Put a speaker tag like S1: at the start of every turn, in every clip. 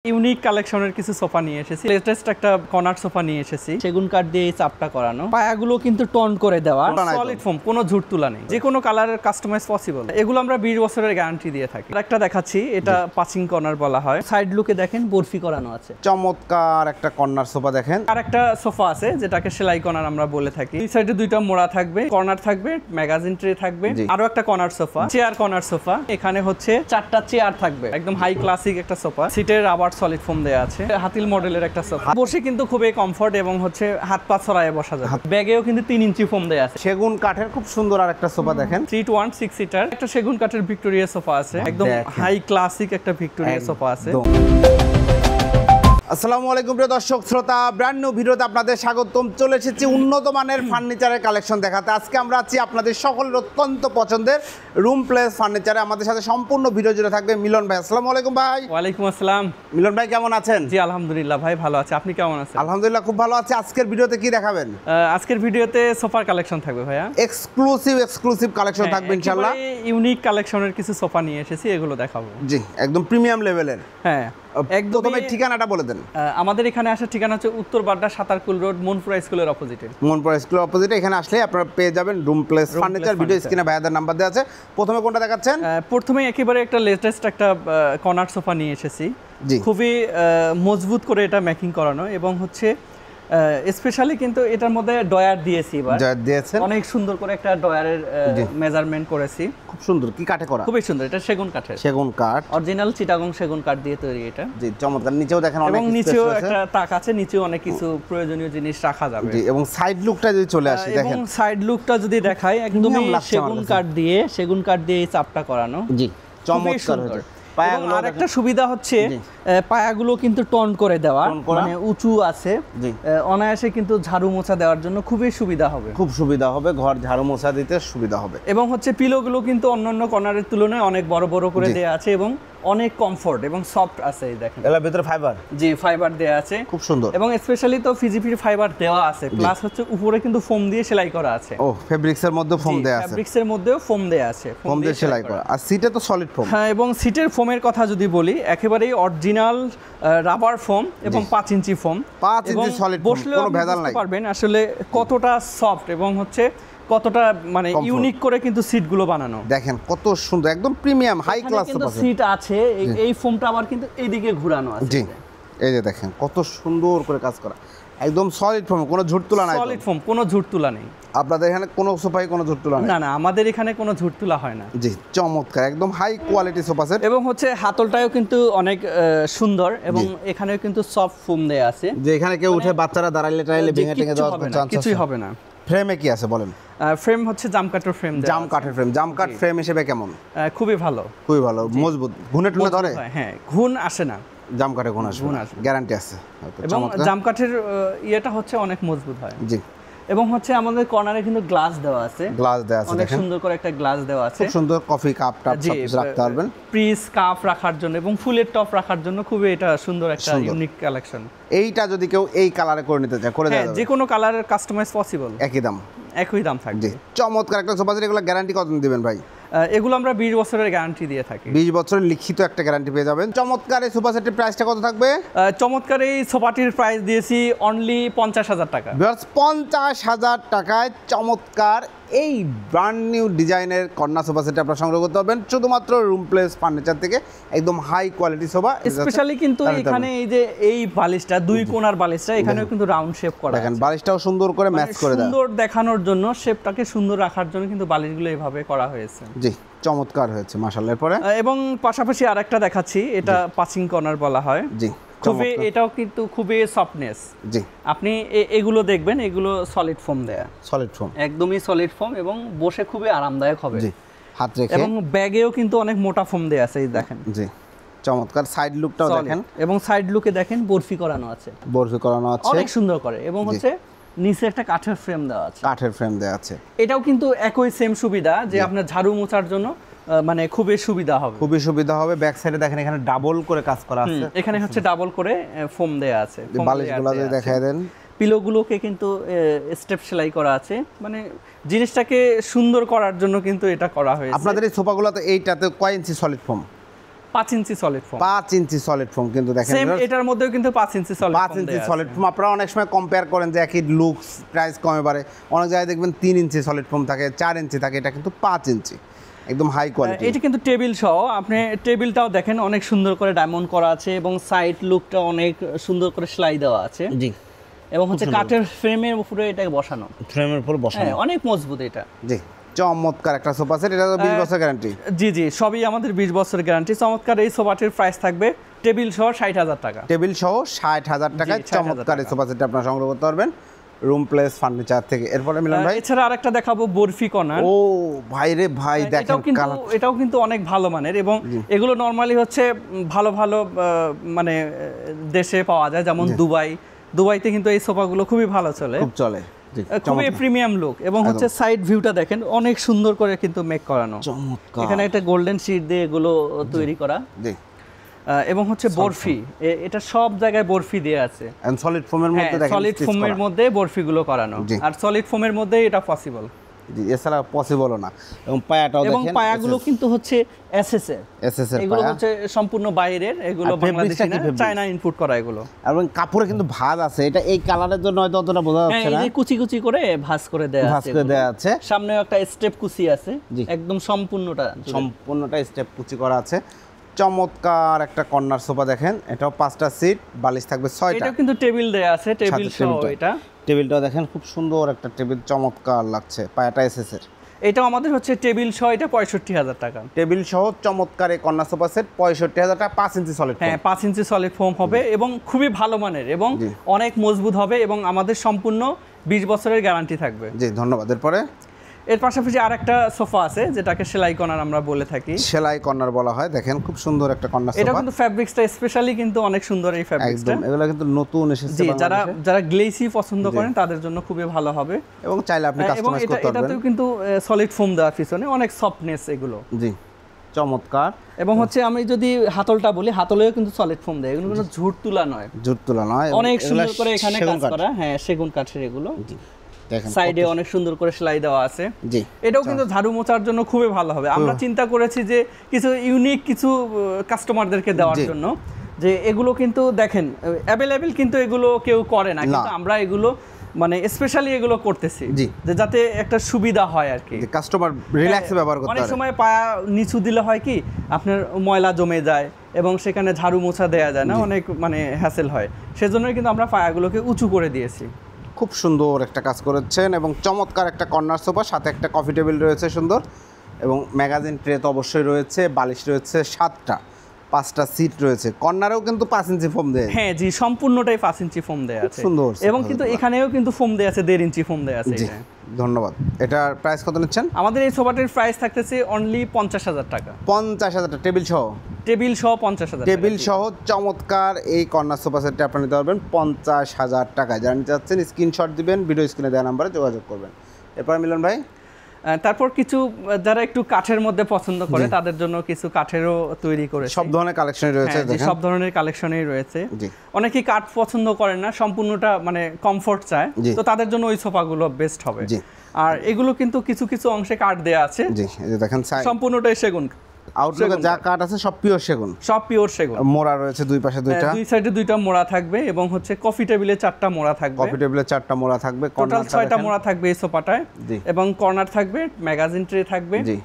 S1: Unique কালেকশনের কিছু sofa নিয়ে এসেছি। লেটেস্ট একটা কর্নার সোফা নিয়ে এসেছি, সেগুন কাঠ দিয়ে চাপটা করানো, পায়াগুলো কিন্তু টন করে দেওয়া, সলিড ফোম, কোনো ঝুট তুলা নেই, যে কোনো কালারের কাস্টমাইজ পসিবল। এগুলো আমরা 20 বছরের গ্যারান্টি দিয়ে থাকি। একটা দেখাচ্ছি, এটা পাচিং কর্নার বলা হয়। সাইড লুকে দেখেন বরফি করানো আছে,
S2: চমৎকার একটা কর্নার সোফা দেখেন।
S1: আর একটা সোফা আছে যেটাকে সেলাই কর্নার আমরা বলে থাকি। দুই সাইডে দুইটা মোড়া থাকবে, কর্নার থাকবে, ম্যাগাজিন ট্রে থাকবে, আরো একটা corner sofa, chair corner sofa. এখানে হচ্ছে 4টা চেয়ার থাকবে, একদম হাই ক্লাসিক একটা সোফা। সিটের আবার সলিড ফোম দেয়া আছে, হাতিল মডেলের একটা সোফা। বসে কিন্তু খুবই কমফোর্ট এবং হচ্ছে হাত পা ছড়ায় বসা যায়। ব্যাগেও কিন্তু 3 ইঞ্চি ফোম দেয়া আছে।
S2: সেগুন কাঠের খুব সুন্দর আর একটা সোফা দেখেন,
S1: 3 to 1 6 সিটার একটা সেগুন কাঠের ভিক্টোরিয়া সোফা আছে, একদম হাই ক্লাসিক একটা ভিক্টোরিয়া সোফা আছে।
S2: আসসালামু আলাইকুম প্রিয় দর্শক শ্রোতা, ব্র্যান্ড নিউ ভিডিওতে আপনাদের স্বাগতম। চলে এসেছি উন্নত মানের ফার্নিচারের কালেকশন দেখাতে। আজকে আমরা আছি আপনাদের সকলের অত্যন্ত পছন্দের রুম প্লেস ফার্নিচারে। আমাদের সাথে সম্পূর্ণ ভিডিও জুড়ে থাকবে মিলন ভাই। আসসালামু আলাইকুম ভাই।
S1: ওয়ালাইকুম আসসালাম।
S2: মিলন ভাই কেমন আছেন?
S1: জি আলহামদুলিল্লাহ ভাই, ভালো আছে। আপনি কেমন আছেন?
S2: আলহামদুলিল্লাহ খুব ভালো আছি। আজকের ভিডিওতে কি দেখাবেন?
S1: আজকের ভিডিওতে সোফার কালেকশন থাকবে ভাইয়া,
S2: এক্সক্লুসিভ কালেকশন থাকবে ইনশাআল্লাহ।
S1: ইউনিক কালেকশনের কিছু সোফা নিয়ে এসেছি, এগুলো দেখাবো।
S2: জি একদম প্রিমিয়াম লেভেলের।
S1: হ্যাঁ একদম।
S2: প্রথমে ঠিকানাটা বলে দেন।
S1: আমাদের এখানে আসার ঠিকানা হচ্ছে উত্তর বাড্ডা সাতারকুল রোড, মনপুরা স্কুলের অপোজিটে।
S2: মনপুরা স্কুলের অপোজিটে এখানে আসলে আপনারা পেয়ে যাবেন রুম প্লেস ফার্নিচার। ভিডিও স্ক্রিনে ভাইয়াদের নাম্বার দেওয়া আছে। প্রথমে কোনটা দেখাচ্ছেন?
S1: প্রথমে একেবারে একটা লেটেস্ট একটা কর্নার সোফা নিয়ে এসেছি। খুবই মজবুত করে এটা মেকিং করানো এবং হচ্ছে স্পেশালি কিন্তু এটার মধ্যে ডয়ার দিয়েছি। এবার
S2: দিয়েছেন
S1: অনেক সুন্দর করে একটা ডয়ারের মেজারমেন্ট করেছি।
S2: খুব সুন্দর। কি কাঠে করা?
S1: খুবই সুন্দর। এটা সেগুন কাঠের,
S2: সেগুন কাঠ,
S1: অরিজিনাল চিটাগং সেগুন কাঠ দিয়ে তৈরি এটা।
S2: জি চমৎকার। নিচেও দেখেন অনেক,
S1: এবং নিচেও একটা তাক আছে, নিচেও অনেক কিছু প্রয়োজনীয় জিনিস রাখা যাবে।
S2: জি এবং সাইড লুকটা যদি চলে আসে দেখেন,
S1: এবং সাইড লুকটা যদি দেখাই, একদমই সেগুন কাঠ দিয়ে চাপটা করানো।
S2: জি চমৎকার হয়েছে।
S1: আর একটা সুবিধা হচ্ছে পায়াগুলো কিন্তু টন করে দেওয়া, মানে উঁচু আছে, অনায়াসে কিন্তু ঝাড়ু মোছা দেওয়ার জন্য খুবই সুবিধা হবে।
S2: খুব সুবিধা হবে, ঘর ঝাড়ু মোছা দিতে সুবিধা হবে।
S1: এবং হচ্ছে পিলোগুলো কিন্তু অন্যান্য কর্নারের তুলনায় অনেক বড় বড় করে দেওয়া আছে এবং অনেক কমফোর্ট এবং সফট আছে। এই দেখেন
S2: এর ভিতরে ফাইবার,
S1: জি ফাইবার দেয়া আছে,
S2: খুব সুন্দর।
S1: এবং স্পেশালি তো ফিজিপির ফাইবার দেওয়া আছে, প্লাস হচ্ছে উপরে কিন্তু ফোম দিয়ে সেলাই করা আছে।
S2: ও ফেব্রিক্স এর মধ্যে ফোম দেয়া আছে,
S1: ফেব্রিক্স এর মধ্যেও ফোম দেয়া আছে,
S2: ফোম দিয়ে সেলাই করা। আর সিটে তো সলিড ফোম।
S1: হ্যাঁ, এবং সিটের ফোমের কথা যদি বলি, একেবারেই অরিজিনাল রাবার ফোম এবং 5 ইঞ্চি ফোম,
S2: 5 ইঞ্চি সলিড ফোম, কোনো ভেজাল নাই।
S1: পারবেন আসলে কতটা সফট এবং হচ্ছে কতটা মানে ইউনিক করে কিন্তু সিটগুলো বানানো।
S2: দেখেন কত সুন্দর, একদম প্রিমিয়াম হাই ক্লাস
S1: সিট আছে। এই ফোমটা আবার কিন্তু এইদিকে ঘোরানো আছে।
S2: জি এই যে দেখেন কত সুন্দর করে কাজ করা, একদম সলিড ফোম, কোনো ঝুট তোলা নাই।
S1: সলিড ফোম, কোনো ঝুট তোলা নেই।
S2: আপনাদের এখানে কোনো সোফায় কোনো ঝুট তোলা নেই?
S1: না, আমাদের এখানে কোনো ঝুট তোলা হয় না।
S2: জি চমৎকার, একদম হাই কোয়ালিটি সোফা সেট।
S1: এবং হচ্ছে হাতলটাও কিন্তু অনেক সুন্দর, এবং এখানেও কিন্তু সফট ফোম দেয়া আছে,
S2: যে এখানে কেউ উঠে বাচ্চারা দাঁড়াইলে টাইলে ভেঙে টেঙে দেওয়ার চান্স
S1: কিছুই হবে না।
S2: ফ্রেমে কি আছে বলেন?
S1: ফ্রেম হচ্ছে জাম কাঠের ফ্রেম।
S2: জাম কাঠের ফ্রেম। জাম কাঠ ফ্রেম হিসেবে কেমন?
S1: খুবই ভালো,
S2: খুবই ভালো, মজবুত, ঘুনে টুনে ধরে?
S1: হ্যাঁ, ঘুণ আসে না।
S2: জাম কাঠে ঘুণ আসে, গ্যারান্টি আছে।
S1: এবং জাম কাঠের ইয়েটা হচ্ছে অনেক মজবুত হয়।
S2: জি
S1: এবং হচ্ছে আমাদের কর্নারে কিন্তু গ্লাস দেওয়া আছে, অনেক সুন্দর করে একটা গ্লাস দেওয়া আছে,
S2: খুব সুন্দর। কফি কাপ টাপ সব কিছু রাখতে পারবেন,
S1: পিস কাপ রাখার জন্য এবং ফুলের টপ রাখার জন্য খুবই এটা সুন্দর একটা ইউনিক কালেকশন।
S2: এইটা যদি কেউ এই কালারে করে নিতে চায়, করে দেওয়া যাবে?
S1: যে কোনো কালারের কাস্টমাইজ পসিবল, একই দাম থাকবে।
S2: জি চমৎকার একটা সোফা সেট। এগুলো গ্যারান্টি কতদিন দিবেন ভাই?
S1: এগুলো আমরা 20 বছরের গ্যারান্টি দিয়ে থাকি।
S2: 20 বছরের লিখিত একটা গ্যারান্টি পেয়ে যাবেন। চমৎকার এই সোফা সেটের প্রাইসটা কত থাকবে?
S1: চমৎকার এই সোফাটির প্রাইস দিয়েছি অনলি 50,000 টাকা।
S2: 50,000 টাকায় চমৎকার এই ব্র্যান্ড নিউ ডিজাইনের কর্নার সোফা সেট আপনারা সংগ্রহ করতে পারবেন শুধুমাত্র রুম প্লেস ফার্নিচার থেকে। একদম হাই কোয়ালিটি সোফা।
S1: স্পেশালি কিন্তু এখানে এই যে এই বালিশটা, 2 কোণার বালিশটা, এখানেও কিন্তু রাউন্ড শেপ করা আছে।
S2: দেখেন বালিশটাও সুন্দর করে ম্যাচ করে দেওয়া,
S1: সুন্দর দেখানোর জন্য, শেপটাকে সুন্দর রাখার জন্য কিন্তু বালিশগুলো এইভাবে করা হয়েছে।
S2: জি চমৎকার হয়েছে মাশাআল্লাহ। এরপরে এবং
S1: পাশাপাশি আরেকটা দেখাচ্ছি, এটা পাচিং কর্নার বলা হয়।
S2: জি
S1: খুবই, এটাও কিন্তু খুবই সফটনেস।
S2: জি
S1: আপনি এগুলো দেখবেন, এগুলো সলিড ফোম দেয়া,
S2: সলিড ফোম,
S1: একদমই সলিড ফোম, এবং বসে খুবই আরামদায়ক হবে।
S2: জি হাত রেখে।
S1: এবং ব্যাগেও কিন্তু অনেক মোটা ফোম দেয়া আছে, এই দেখেন।
S2: জি চমৎকার। সাইড লুকটাও দেখেন,
S1: এবং সাইড লুকে দেখেন বরফি করানো আছে, অনেক সুন্দর করে। এবং হচ্ছে নিচে একটা কাঠের ফ্রেম দেওয়া আছে,
S2: কাঠের ফ্রেম দেওয়া আছে।
S1: এটাও কিন্তু একই সেম সুবিধা, যে আপনার ঝাড়ু মোছার জন্য মানে খুবই সুবিধা হবে।
S2: ব্যাক সাইডে দেখেন এখানে ডাবল করে কাজ করা আছে,
S1: এখানে হচ্ছে ডাবল করে ফোম দেয়া আছে।
S2: বালিশগুলো যদি দেখায় দেন,
S1: পিলোগুলোকে কিন্তু স্টেপ সেলাই করা আছে, মানে জিনিসটাকে সুন্দর করার জন্য কিন্তু এটা করা হয়েছে।
S2: আপনাদের এই সোফাগুলোতে এইটাতে কয় ইঞ্চি সলিড ফোম?
S1: 5 ইঞ্চি সলিড ফোম।
S2: 5 ইঞ্চি সলিড ফোম কিন্তু দেখেন
S1: সেম এটার মধ্যেও কিন্তু 5 ইঞ্চি সলিড ফোম
S2: 5 ইঞ্চি সলিড ফোম। আপনারা অনেক সময় কম্পেয়ার করেন যে একই লুকস প্রাইস কমে বাড়ে, অনেক জায়গায় দেখবেন 3 ইঞ্চি সলিড ফোম থাকে, 4 ইঞ্চি থাকে, এটা কিন্তু 5 ইঞ্চি একদম হাই কোয়ালিটি।
S1: এটা কিন্তু টেবিল সহ, আপনি টেবিলটাও দেখেন অনেক সুন্দর করে ডায়মন্ড করা আছে এবং সাইড লুকটা অনেক সুন্দর করে সেলাই দেওয়া আছে।
S2: জি,
S1: এবং হচ্ছে কাঠের ফ্রেমের উপরে এটাকে বসানো,
S2: ফ্রেমের উপর বসানো,
S1: হ্যাঁ অনেক মজবুত এটা।
S2: জি, চমৎকার একটা সোফা সেট। এটা তো 20 বছর গ্যারান্টি।
S1: জি জি, সবই আমাদের 20 বছরের গ্যারান্টি। চমৎকার এই সোফাটির প্রাইস থাকবে টেবিল সহ 60,000 টাকা।
S2: টেবিল সহ 60,000 টাকায়
S1: 60,000
S2: চমৎকার এই সোফা সেটটা আপনারা সংগ্রহ করতে পারবেন রুম প্লেস ফার্নিচার থেকে। এরপরে মিলন ভাই,
S1: এছাড়া আরেকটা দেখাবো বরফি কর্নার।
S2: ও ভাই রে ভাই, দেখেন
S1: এটাও কিন্তু অনেক ভালো মানের এবং এগুলো নরমালি হচ্ছে ভালো ভালো মানে দেশে পাওয়া যায়, যেমন দুবাইতে কিন্তু এই সোফাগুলো খুবই ভালো চলে,
S2: খুব চলে,
S1: খুবই প্রিমিয়াম লুক। এবং হচ্ছে সাইড ভিউটা দেখেন অনেক সুন্দর করে কিন্তু মেক করানো,
S2: চমৎকার।
S1: এখানে একটা গোল্ডেন শীট দিয়ে এগুলো তৈরি করা।
S2: জি,
S1: এবং হচ্ছে বরফি, এটা সব জায়গায় বরফি দেয়া আছে।
S2: এন্ড সলিড ফোমের মধ্যে দেখেন,
S1: সলিড ফোমের মধ্যে বরফিগুলো করানো, আর সলিড ফোমের মধ্যে এটা পসিবল।
S2: জি, এছাড়া পসিবলও না। এবং পায়াটাও দেখেন,
S1: এবং পায়াগুলো কিন্তু হচ্ছে এসএস এর, এগুলো হচ্ছে সম্পূর্ণ বাইরের, এগুলো বাংলাদেশি না, চায়না ইনপুট করা এগুলো।
S2: এবং কাপড়ে কিন্তু ভাঁজ আছে, এটা এই কালারের জন্য হয়তো অতটা বোঝা যাচ্ছে না।
S1: এই যে কুচি কুচি করে ভাঁজ করে দেয়া আছে, সামনে একটা স্টেপ কুচি আছে, একদম সম্পূর্ণটা
S2: স্টেপ কুচি করা আছে। চমৎকার একটা কর্নার সোফা দেখেন, এটাও 5টা সিট, বালিশ থাকবে 6টা।
S1: এটা কিন্তু টেবিল দেয়া আছে, টেবিল সহ। এটা
S2: টেবিলটাও দেখেন খুব সুন্দর একটা টেবিল, চমৎকার লাগছে, পায়াটা এসএস এর।
S1: এটা আমাদের হচ্ছে টেবিল সহ, এটা 65,000 টাকা।
S2: টেবিল সহ চমৎকার এই কর্নার সোফা সেট 65,000 টাকা, 5 ইঞ্চি সলিড ফোম।
S1: হ্যাঁ, 5 ইঞ্চি সলিড ফোম হবে এবং খুবই ভালো মানের এবং অনেক মজবুত হবে এবং আমাদের সম্পূর্ণ 20 বছরের গ্যারান্টি থাকবে।
S2: জি, ধন্যবাদ। এরপরে
S1: এর পাশাপাশি আরেকটা সোফা আছে যেটাকে সেলাই কর্নার আমরা বলে থাকি,
S2: সেলাই কর্নার বলা হয়। দেখেন খুব সুন্দর একটা কর্নার সোফা।
S1: এটা কিন্তু ফ্যাব্রিক্সটা স্পেশালি কিন্তু অনেক সুন্দর, এই ফ্যাব্রিক্সটা
S2: একদম এগুলো কিন্তু নতুন এসেছে বাংলাদেশে।
S1: যারা গ্লেসি পছন্দ করেন তাদের জন্য খুবই ভালো হবে
S2: এবং চাইলে আপনি কাস্টমাইজ করতে পারবেন।
S1: এটাতেও কিন্তু সলিড ফোম দেওয়া, পিছনে অনেক সফটনেস এগুলো।
S2: জি, চমৎকার।
S1: এবং হচ্ছে আমি যদি হাতলটা বলি, হাতলেও কিন্তু সলিড ফোম দেয়, এগুলো কোনো ঝুট তুলা নয়, অনেক সুন্দর করে এখানে কাজ করা। হ্যাঁ, সেগুন কাঠের এগুলো। সাইডে অনেক সুন্দর করে সেলাই দেওয়া আছে।
S2: জি,
S1: এটাও কিন্তু ঝাড়ু মোছার জন্য খুবই ভালো হবে। আমরা চিন্তা করেছি যে কিছু ইউনিক কিছু কাস্টমারদেরকে দেওয়ার জন্য, যে এগুলো কিন্তু দেখেন অ্যাভেলেবেল, কিন্তু এগুলো কেউ করে না, কিন্তু আমরা এগুলো মানে স্পেশালি এগুলো করতেছি যে যাতে একটা সুবিধা হয় আর কি,
S2: কাস্টমার রিল্যাক্সে ব্যবহার করতে পারে।
S1: অনেক সময় পায়া নিচু দিলে হয় কি আপনার ময়লা জমে যায় এবং সেখানে ঝাড়ু মোছা দেওয়া যায় না, অনেক মানে হ্যাসেল হয়। সেজন্যই কিন্তু আমরা পায়াগুলোকে উঁচু করে দিয়েছি।
S2: খুব সুন্দর একটা কাজ করেছেন এবং চমৎকার একটা কর্নার সোফা, সাথে একটা কফি টেবিল রয়েছে সুন্দর, এবং ম্যাগাজিন ট্রে তো অবশ্যই রয়েছে, বালিশ রয়েছে 7টা, 5টা সিট রয়েছে। কর্নারেও কিন্তু 5 ইঞ্চি ফোম দেয়া।
S1: হ্যাঁ জি, সম্পূর্ণটাই 5 ইঞ্চি ফোম দেয়া আছে,
S2: সুন্দর।
S1: এবং কিন্তু এখানেও কিন্তু ফোম দেয়া আছে, 1.5 ইঞ্চি ফোম দেয়া আছে।
S2: ধন্যবাদ। এটার প্রাইস কত নিচ্ছেন?
S1: আমাদের এই সোফাটির প্রাইস থাকতেছে অনলি 50,000 টাকা।
S2: 50,000 টাকা টেবিল সহ?
S1: টেবিল সহ 50,000।
S2: টেবিল সহ চমৎকার এই কর্নার সোফা সেটটা আপনি নিতে পারবেন 50,000 টাকায়। যারা নিতে চাচ্ছেন স্ক্রিনশট দিবেন, ভিডিও স্ক্রিনে দেওয়া নাম্বারে যোগাযোগ করবেন। এরপর মিলন ভাই,
S1: তারপর কিছু যারা একটু কাঠের মধ্যে পছন্দ করে তাদের জন্য কিছু কাঠেরও তৈরি করে,
S2: সব ধরনের কালেকশনই রয়েছে।
S1: সব ধরনের কালেকশনই রয়েছে। অনেকেই কাঠ পছন্দ করেন না, সম্পূর্ণটা মানে কমফোর্ট চায়, তো তাদের জন্য ওই সোফাগুলো বেস্ট হবে। আর এগুলো কিন্তু কিছু কিছু অংশে কাঠ দেয়া আছে।
S2: জি, দেখেন
S1: সম্পূর্ণটাই সেগুন,
S2: আউটলুকে যা কাঠ আছে সব পিওর সেগুন,
S1: সব পিওর সেগুন।
S2: মোড়া রয়েছে দুই পাশে, দুই
S1: সাইডে 2টা মোড়া থাকবে এবং হচ্ছে কফি টেবিলে 4টা মোড়া থাকবে।
S2: কফি টেবিলে 4টা মোড়া থাকবে,
S1: টোটাল 6টা মোড়া থাকবে এই সোফাটায়। এবং কর্নার থাকবে, ম্যাগাজিন ট্রে থাকবে।
S2: জি,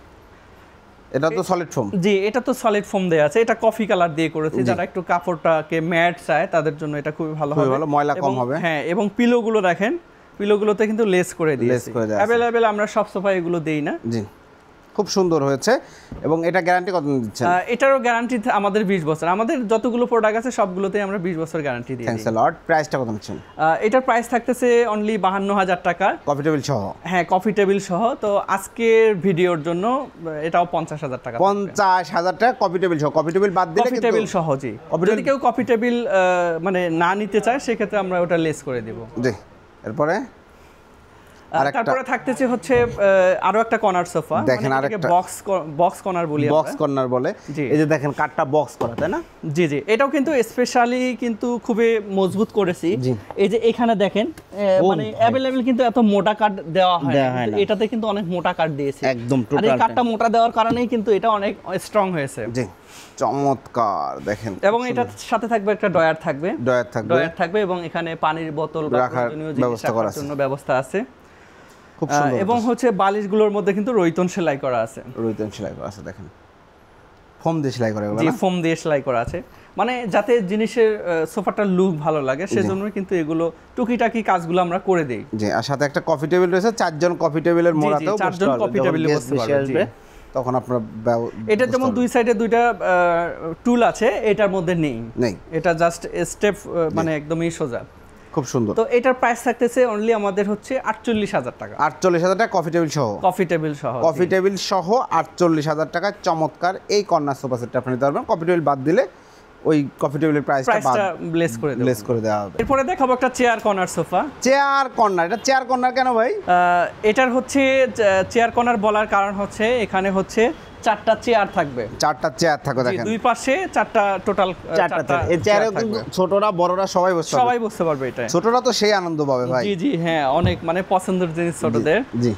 S2: এটা তো সলিড ফোম।
S1: জি, এটা তো সলিড ফোম দেয়া আছে, এটা কফি কালার দিয়ে করেছি। যারা একটু কাপড়টাকে ম্যাট চায় তাদের জন্য এটা খুবই ভালো হবে,
S2: ময়লা কম হবে।
S1: হ্যাঁ, এবং পিলোগুলো দেখেন, পিলোগুলোতে কিন্তু লেস করে দিয়েছি। অ্যাভেলেবেল আমরা সব সোফায় এগুলো দেই না।
S2: জি, খুব সুন্দর হয়েছে। এবং এটা গ্যারান্টি কত দিচ্ছেন?
S1: এটারও গ্যারান্টি আমাদের 20 বছর। আমাদের যতগুলো প্রোডাক্ট আছে সবগুলোতেই আমরা 20 বছর গ্যারান্টি দিই।
S2: থ্যাঙ্কস আ লট। প্রাইসটা কত নিচ্ছেন?
S1: এটার প্রাইস থাকতেছে অনলি 52,000 টাকা,
S2: কফি টেবিল সহ।
S1: হ্যাঁ, কফি টেবিল সহ। তো আজকের ভিডিওর জন্য এটাও 50,000 টাকা।
S2: 50,000 টাকা কফি টেবিল সহ। কফি টেবিল বাদ দিলে
S1: কফি টেবিল সহ। জি, যদি কেউ কফি টেবিল মানে না নিতে চায় সেক্ষেত্রে আমরা ওটা লেস করে দেব।
S2: জি, এরপরে
S1: তারপরে থাকতেছে হচ্ছে আরো একটা কর্নার সোফা,
S2: দেখেন আরেকটা
S1: বক্স কর্নার বলি,
S2: বক্স কর্নার বলে। এই যে দেখেন কাঠটা বক্স করা, তাই না?
S1: জি জি, এটাও কিন্তু স্পেশালি কিন্তু খুবই মজবুত করেছি। এই যে এখানে দেখেন মানে अवेलेबल কিন্তু এত মোটা কাঠ দেওয়া হয় না, এটাতে কিন্তু অনেক মোটা কাঠ দিয়েছে
S2: একদম
S1: টোটাল। আর এই কাঠটা মোটা দেওয়ার কারণেই কিন্তু এটা অনেক স্ট্রং হয়েছে।
S2: জি, চমৎকার দেখেন।
S1: এবং এটার সাথে থাকবে একটা ড্রয়ার থাকবে এবং এখানে পানির বোতল
S2: রাখার
S1: জন্য ব্যবস্থা আছে।
S2: খুব সুন্দর।
S1: এবং হচ্ছে বালিশগুলোর মধ্যে কিন্তু রয়তন সেলাই করা আছে।
S2: দেখেন ফোম দিয়ে সেলাই করা,
S1: জি ফোম দিয়ে সেলাই করা আছে, মানে যাতে জিনিসের সোফাটার লুক ভালো লাগে সেজন্যই কিন্তু এগুলো টুকিটাকি কাজগুলো আমরা করে দেই।
S2: জি, আর সাথে একটা কফি টেবিল রয়েছে, 4 জন কফি টেবিলের মোড়াতেও
S1: 4 জন কফি টেবিলে বসতে পারবে।
S2: তখন আপনার
S1: এটা যেমন দুই সাইডে দুইটা টুল আছে, এটার মধ্যে নেই, এটা জাস্ট স্টেপ মানে একদমই সোজা।
S2: খুব সুন্দর।
S1: তো এটার প্রাইস থাকতেছে অনলি আমাদের হচ্ছে 48,000 টাকা।
S2: 48,000 টাকা কফি টেবিল সহ। কফি টেবিল সহ 48,000 টাকা চমৎকার এই কর্নার সোফা সেটটা আপনি নিতে পারবেন। কফি টেবিল বাদ দিলে ওই কফি টেবিলের প্রাইসটা লেস করে দেওয়া হবে।
S1: এরপরে দেখাবো একটা chair corner sofa.
S2: Chair corner, এটা চেয়ার কর্নার কেন ভাই?
S1: এটার হচ্ছে চেয়ার কর্নার বলার কারণ হচ্ছে এখানে হচ্ছে 4টা চেয়ার থাকবে।
S2: 4টা চেয়ার থাকবে, দেখেন
S1: দুই পাশে 4টা টোটাল 4টা।
S2: এই চেয়ারে কিন্তু ছোটরা বড়রা সবাই বসতে পারবে।
S1: এটা
S2: ছোটরা তো সেই আনন্দ পাবে ভাই।
S1: জি জি, হ্যাঁ অনেক মানে পছন্দের জিনিস ছোটদের।
S2: জি,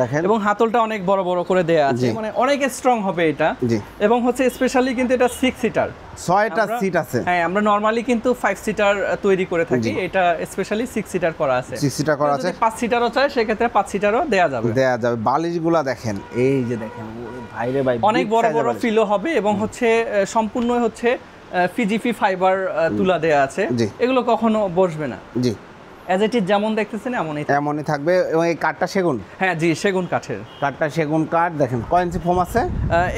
S2: দেখেন
S1: এবং হাতলটা অনেক বড় বড় করে দেয়া আছে, মানে অনেক স্ট্রং হবে এটা। এবং হচ্ছে স্পেশালি কিন্তু এটা 6 সিটার,
S2: 6টা সিট আছে।
S1: হ্যাঁ, আমরা নরমালি কিন্তু 5 সিটার তৈরি করে থাকি, এটা স্পেশালি 6 সিটার করা আছে।
S2: 6 সিটার করা আছে।
S1: 5 সিটারও চাই সেক্ষেত্রে 5 সিটারও দেয়া যাবে।
S2: বালিশগুলা দেখেন, এই যে দেখেন ভাইরে ভাই
S1: অনেক বড় বড় ফিলও হবে এবং হচ্ছে সম্পূর্ণ হচ্ছে পিজিপি ফাইবার তুলা দেয়া আছে, এগুলো কখনো বসবে না।
S2: জি,
S1: এজ ইট ইজ যেমন দেখতেছেন এমনই
S2: থাকবে। এবং এই কাঠটা সেগুন?
S1: হ্যাঁ জি, সেগুন কাঠের।
S2: কাঠটা সেগুন কাঠ। দেখেন কয় ইঞ্চি ফোম আছে?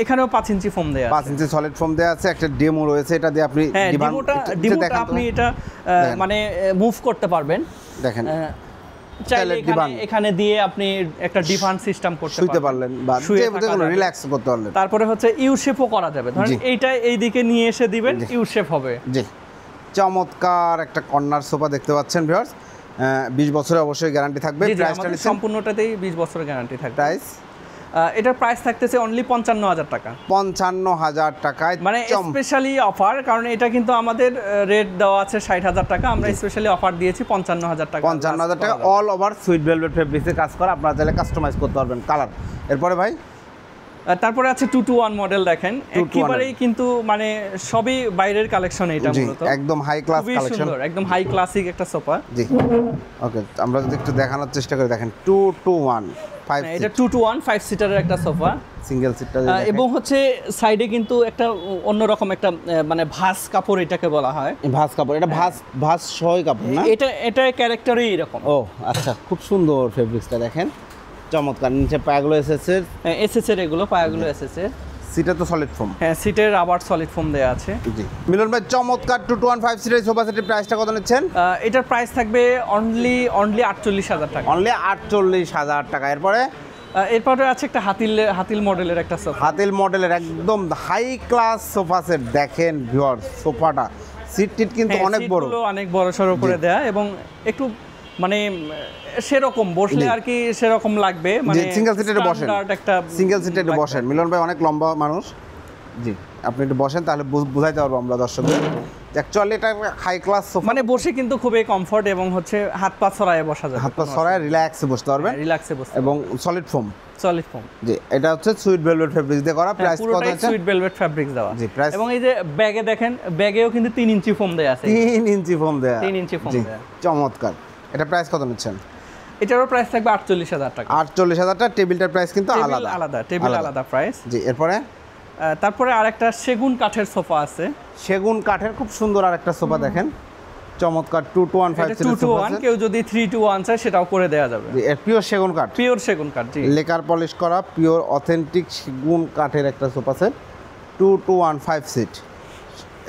S1: এখানেও 5 ইঞ্চি ফোম দেয়া আছে।
S2: 5 ইঞ্চি সলিড ফোম দেয়া আছে। একটা ডেমো রয়েছে, এটা দিয়ে আপনি
S1: ডিমোটা আপনি এটা মানে মুভ করতে পারবেন।
S2: দেখেন
S1: চাইলে এখানে দিয়ে আপনি একটা ডিভান সিস্টেম করতে
S2: শুতে পারলেন বা রিল্যাক্স করতে পারলেন।
S1: তারপরে হচ্ছে ইউ শেপও করা যাবে, ধরেন এইটা এই দিকে নিয়ে এসে দিবেন, ইউ শেপ হবে।
S2: জি, চমৎকার একটা কর্নার সোফা দেখতে পাচ্ছেন ভিউয়ার্স। 20 বছরের অবশ্যই গ্যারান্টি থাকবে।
S1: প্রাইসটা সম্পূর্ণটাতেই 20 বছরের গ্যারান্টি থাকবে।
S2: প্রাইস
S1: এটার প্রাইস থাকতেছে অনলি 55,000 টাকা।
S2: 55,000 টাকায়,
S1: মানে স্পেশালি অফার, কারণ এটা কিন্তু আমাদের রেট দেওয়া আছে 60,000 টাকা, আমরা স্পেশালি অফার দিয়েছি 55,000 টাকা।
S2: 55,000 টাকা অল ওভার সুইট ভেলভেট ফেব্রিক্সে কাজ করা, আপনারা চাইলে কাস্টমাইজ করতে পারবেন কালার। এরপরে ভাই
S1: তারপরে আছে 2-to-1 মডেল, দেখেন একেবারেই কিন্তু মানে সবই বাইরের কালেকশন, এটা মূলত
S2: একদম হাই ক্লাস কালেকশন,
S1: একদম হাই ক্লাসিক একটা সোফা।
S2: জি, ওকে, আমরা যদি একটু দেখানোর চেষ্টা করি, দেখেন 2-to-1 5
S1: এটা 2-to-1 5 সিটারের একটা সোফা,
S2: সিঙ্গেল সিটটা।
S1: এবং হচ্ছে সাইডে কিন্তু একটা অন্যরকম একটা মানে ভাঁজ কাপড় এটাকে বলা হয়।
S2: ভাঁজ কাপড়, এটা ভাঁজ সহই কাপড় না?
S1: এটা ক্যারেক্টারই এরকম।
S2: ও আচ্ছা, খুব সুন্দর ফেব্রিক্সটা দেখেন, চমৎকার। নিচে পায়াগুলো এসএসের এগুলো পায়াগুলো এসএসের। সিটে তো সলিড ফোম? হ্যাঁ, সিটের আবার সলিড ফোম দেয়া আছে। জি, মিলন ভাই চমৎকার 2-to-1 5 সিটের সোফা সেটের প্রাইসটা কত নিচ্ছেন? এটার প্রাইস থাকবে অনলি 48,000 টাকা। অনলি 48,000 টাকা। এরপরে আছে একটা হাতিল মডেলের একটা সোফা। হাতিল মডেলের একদম হাই ক্লাস সোফা সেট। দেখেন ভিউয়ার্স, সোফাটা সিট টিট কিন্তু অনেক বড় সরো করে দেয়া, এবং একটু মানে সেরকম বসলে আর কি সেরকম লাগবে, মানে সিঙ্গেল সিটে বসেন, একটা সিঙ্গেল সিটে বসেন। মিলন ভাই অনেক লম্বা মানুষ, জি, আপনি একটু বসেন তাহলে বুঝাইতে পারবো আমরা দর্শকদের। অ্যাকচুয়ালি এটা হাই ক্লাস সোফা, মানে বসে কিন্তু খুবই কমফর্ট, এবং হচ্ছে হাত পা ছড়ায় বসা যাবে, হাত পা ছড়ায় রিল্যাক্সে বসতে পারবেন, এবং সলিড ফোম। জি, এটা হচ্ছে সুইট ভেলভেট ফেব্রিক্স দিয়ে করা। প্রাইস কত আছে? সুইট ভেলভেট ফেব্রিক্স দেওয়া। জি, প্রাইস। এবং এই যে ব্যাগে দেখেন, ব্যাগেও কিন্তু 3 ইঞ্চি ফোম দেয়া আছে। 3 ইঞ্চি ফোম দেয়া। চমৎকার। এটা প্রাইস কত নিচ্ছেন? এটারও প্রাইস থাকবে 48,000 টাকা। 48,000 টাকা। টেবিলটার প্রাইস কিন্তু আলাদা, টেবিল আলাদা প্রাইস। জি, তারপরে আরেকটা সেগুন কাঠের সোফা আছে। সেগুন কাঠের খুব সুন্দর আরেকটা সোফা দেখেন, চমৎকার 2-to-1 5 সিটের সোফা। কেউ যদি 3-to-1 চায় সেটাও করে দেওয়া যাবে। পিওর সেগুন কাঠ, জি, লেকার পলিশ করা পিওর অথেন্টিক সেগুন কাঠের একটা সোফা সেট, 2-to-1 5 সিট।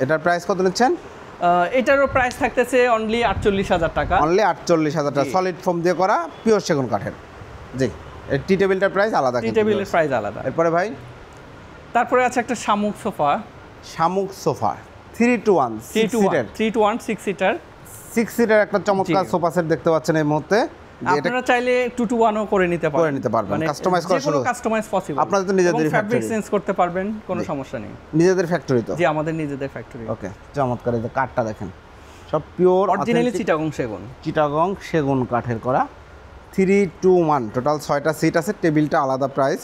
S2: এটার প্রাইস কত নিচ্ছেন? এটারও প্রাইস থাকতেছে অনলি 48,000 টাকা। অনলি 48,000 টাকা, সলিড ফোম দিয়ে করা পিওর সেগুন কাঠের। জি, টি টেবিলটার প্রাইস আলাদা, টি টেবিলের প্রাইস আলাদা। এরপরে ভাই তারপরে আছে একটা শামুক সোফা। 3-to-1 6 সিটার একটা চমৎকার সোফা সেট দেখতে পাচ্ছেন এই মুহূর্তে।
S1: আপনারা চাইলে 2 to 1 ও করে নিতে
S2: পারবেন, কাস্টমাইজ করা শুরু,
S1: কাস্টমাইজ পসিবল।
S2: আপনাদের তো নিজেদের
S1: ফ্যাব্রিক চেঞ্জ করতে পারবেন, কোনো সমস্যা নেই।
S2: নিজেদের ফ্যাক্টরি তো?
S1: জি, আমাদের নিজেদের ফ্যাক্টরি।
S2: ওকে, চমৎকার। এই যে কাঠটা দেখেন, সব পিওর
S1: অরিজিনালি চিটাগং সেগুন
S2: কাঠের করা। 3 to 1 টোটাল 6টা সিট আছে, টেবিলটা আলাদা প্রাইস।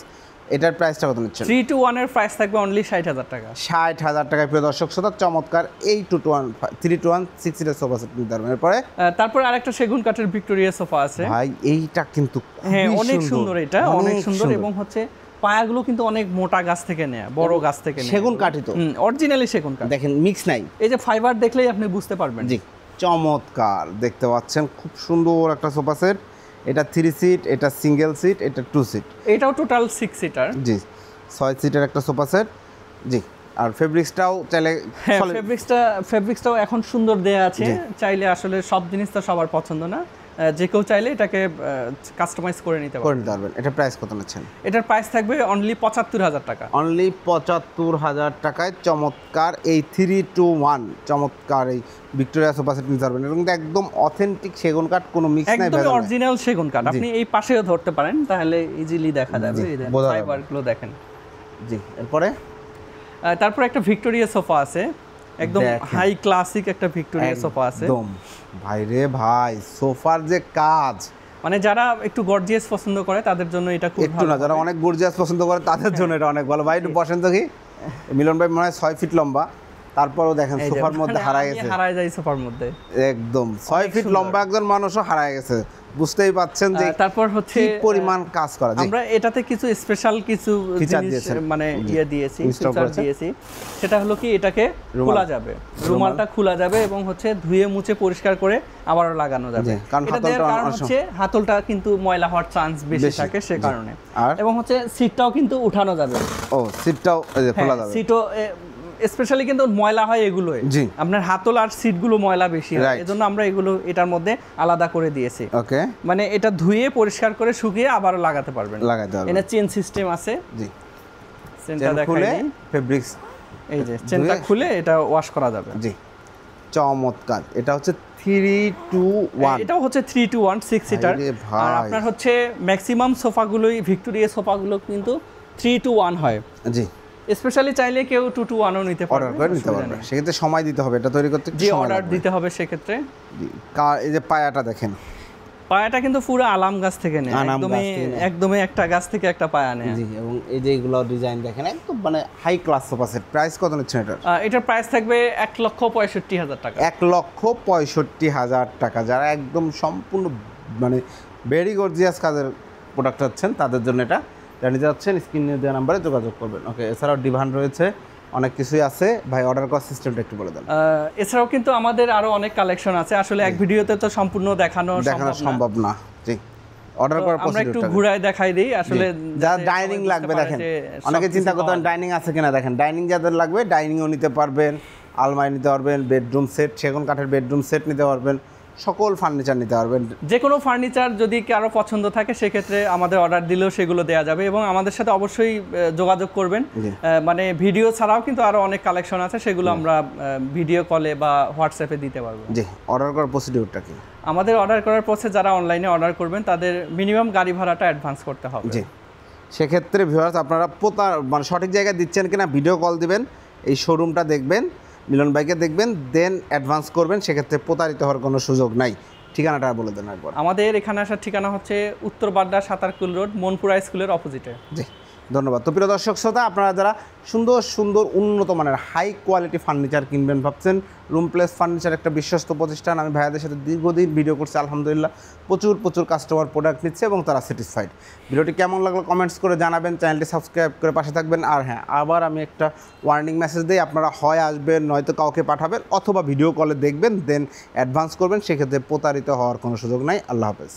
S2: এটার প্রাইসটা কত নিচ্ছেন?
S1: 3 to 1 এর প্রাইস থাকবে অনলি 60,000 টাকা।
S2: 60,000 টাকায় প্রিয় দর্শক শ্রোতা, চমৎকার এই 2 to 1 3 to 1 6 সিটের সোফা সেট নিতে পারবেন। এরপরে
S1: তারপর আরেকটা সেগুন কাঠের ভিক্টোরিয়া সোফা আছে
S2: ভাই, এইটা কিন্তু
S1: হ্যাঁ অনেক সুন্দর, এটা অনেক সুন্দর এবং হচ্ছে পায়াগুলো কিন্তু অনেক মোটা গাছ থেকে নেয়া, বড় গাছ থেকে নেয়া,
S2: সেগুন কাঠই তো,
S1: অরিজিনালি সেগুন কাঠ।
S2: দেখেন মিক্স নাই,
S1: এই যে ফাইবার দেখলেই আপনি বুঝতে পারবেন।
S2: জি, চমৎকার দেখতে পাচ্ছেন, খুব সুন্দর একটা সোফা সেট। এটা 3 সিট, এটা সিঙ্গেল সিট, এটা 2 সিট,
S1: এটাও টোটাল 6 সিটার।
S2: জি, 6 সিটের একটা সোফা সেট। জি, আর ফেব্রিক্সটাও চাইলে,
S1: হ্যাঁ ফেব্রিক্সটাও এখন সুন্দর দেয়া আছে। চাইলে আসলে সব জিনিস তো সবার পছন্দ না, যে কেউ চাইলে এটাকে কাস্টমাইজ করে নিতে পারবেন। এটা প্রাইস কত নিচ্ছেন? এটার প্রাইস থাকবে অনলি 75,000 টাকা। অনলি 75,000 টাকায় চমৎকার এই 3 to 1 চমৎকার এই ভিক্টোরিয়া সোফা সেট নিতে পারবেন। এবং একদম অথেন্টিক সেগুন কাঠ, কোনো মিক্স নাই, একদম অরিজিনাল সেগুন কাঠ। আপনি এই পাশেও ধরতে পারেন, তাহলে ইজিলি দেখা যাবে। এই ফাইবারগুলো দেখেন। জি, এরপরে তারপর একটা ভিক্টোরিয়া সোফা আছে, একদম হাই ক্লাসিক একটা ভিক্টোরিয়া সোফা আছে। একদম ভাই রে ভাই, সোফার যে কাজ, মানে যারা একটু গর্জিয়াস পছন্দ করে তাদের জন্য এটা খুব ভালো। যারা অনেক গর্জিয়াস পছন্দ করে তাদের জন্য এটা অনেক ভালো। ভাই একটু বসেন তো। কি মিলন ভাই মনে হয় 6 ফিট লম্বা, তারপরও দেখেন সোফার মধ্যে হারায় যায় সোফার মধ্যে। একদম 6 ফিট লম্বা একজন মানুষও হারায় গেছে, বুঝতেই পাচ্ছেন যে তারপর হচ্ছে কি পরিমাণ কাজ করা। আমরা এটাতে কিছু স্পেশাল কিছু জিনিস মানে দিয়েছি, ফিচার দিয়েছি। সেটা হলো কি, এটাকে খোলা যাবে, রুমালটা খোলা যাবে এবং হচ্ছে ধুয়ে মুছে পরিষ্কার করে আবারও লাগানো যাবে। এটা দেওয়ার কারণ হচ্ছে হাতলটা কিন্তু ময়লা হওয়ার চান্স বেশি থাকে, সে কারণে। এবং হচ্ছে সিটটাও কিন্তু উঠানো যাবে। ও, সিটটাও খোলা যাবে। সিটও স্পেশালি কিন্তু ময়লা হয় এগুলো, আপনার হাতল আর সিটগুলো ময়লা বেশি হয়, এজন্য আমরা এগুলো এটার মধ্যে আলাদা করে দিয়েছি। ওকে, মানে এটা ধুয়ে পরিষ্কার করে শুকিয়ে আবারও লাগাতে পারবেন। এটা চেন সিস্টেম আছে। জি, চেনটা দেখাই, ফেব্রিক্স এই যে চেনটা খুলে এটা ওয়াশ করা যাবে। জি, চমৎকার। এটা হচ্ছে 3 to 1, এটাও হচ্ছে 3 to 1 6 সিটার। আর আপনার হচ্ছে ম্যাক্সিমাম সোফাগুলোই ভিক্টোরিয়া সোফাগুলো কিন্তু 3 to 1 হয়। জি, স্পেশালি চাইলে কেউ 2 to 1 ও নিতে পারবে, অর্ডার করে নিতে পারবে। সেক্ষেত্রে সময় দিতে হবে, এটা তৈরি করতে একটু অর্ডার দিতে হবে সেক্ষেত্রে। এই যে পায়াটা দেখেন, পায়াটা কিন্তু পুরো আলাম গাছ থেকে নেয়, একদমই একটা গাছ থেকে একটা পায়া নেয়। জি, এবং এই যে এগুলো ডিজাইন দেখেন, একদম মানে high class sofa set. Price কত নিচ্ছেন এটার? এটার প্রাইস থাকবে 1,65,000 টাকা। 1,65,000 টাকা। যারা একদম সম্পূর্ণ মানে ভেরি গর্জিয়াস কাজের প্রোডাক্ট চাচ্ছেন তাদের জন্য এটা জানিয়ে যাচ্ছেন, স্ক্রিনে দেওয়া নাম্বারে যোগাযোগ করবেন। ওকে, এছাড়াও ডিভান রয়েছে, অনেক কিছুই আছে। ভাই অর্ডার করার সিস্টেমটা একটু বলে দেন। এছাড়াও কিন্তু আমাদের আরো অনেক কালেকশন আছে, আসলে এক ভিডিওতে তো সম্পূর্ণ দেখানো সম্ভব না। জি, অর্ডার করার আমরা একটু ঘুরায় দেখাই দেই। আসলে যা ডাইনিং লাগবে দেখেন, অনেকে চিন্তা করতেন ডাইনিং আছে কিনা, দেখেন ডাইনিং যাদের লাগবে ডাইনিংও নিতে পারবেন, আলমারি নিতে পারবেন, বেডরুম সেট, সেগুন কাঠের বেডরুম সেট নিতে পারবেন, সকল ফার্নিচার নিতে পারবেন। যে কোনো ফার্নিচার যদি কারো পছন্দ থাকে সেক্ষেত্রে আমাদের অর্ডার দিলেও সেগুলো দেওয়া যাবে এবং আমাদের সাথে অবশ্যই যোগাযোগ করবেন। মানে ভিডিও ছাড়াও কিন্তু আরো অনেক কালেকশন আছে, সেগুলো আমরা ভিডিও কলে বা হোয়াটসঅ্যাপে দিতে পারবো। জি, অর্ডার করার প্রসিডিউরটা কি? আমাদের অর্ডার করার পথে যারা অনলাইনে অর্ডার করবেন তাদের মিনিমাম গাড়ি ভাড়াটা অ্যাডভান্স করতে হবে। জি, সেক্ষেত্রে ভিউয়ার্স আপনারা মানে সঠিক জায়গায় দিচ্ছেন কিনা ভিডিও কল দিবেন, এই শোরুমটা দেখবেন, মিলন ভাইকে দেখবেন, দেন অ্যাডভান্স করবেন। সেক্ষেত্রে প্রতারিত হওয়ার কোনো সুযোগ নাই। ঠিকানাটা বলে দেন একবার। আমাদের এখানে আসার ঠিকানা হচ্ছে উত্তর বাড্ডা সাতারকুল রোড, মনপুরা স্কুলের অপোজিটে। জি, ধন্যবাদ। তো প্রিয় দর্শক শ্রোতা, আপনারা যারা সুন্দর সুন্দর উন্নত মানের হাই কোয়ালিটি ফার্নিচার কিনবেন ভাবছেন, রুম প্লেস ফার্নিচার একটা বিশ্বস্ত প্রতিষ্ঠান। আমি ভাইয়াদের সাথে দীর্ঘদিন ভিডিও করছি, আলহামদুলিল্লাহ প্রচুর কাস্টমার প্রোডাক্ট নিচ্ছে এবং তারা স্যাটিসফাইড। ভিডিওটি কেমন লাগলো কমেন্টস করে জানাবেন, চ্যানেলটি সাবস্ক্রাইব করে পাশে থাকবেন। আর হ্যাঁ, আবার আমি একটা ওয়ার্নিং মেসেজ দিই, আপনারা হয় আসবেন নয়তো কাউকে পাঠাবেন অথবা ভিডিও কলে দেখবেন, দেন অ্যাডভান্স করবেন। সেক্ষেত্রে প্রতারিত হওয়ার কোনো সুযোগ নাই। আল্লাহ হাফেজ।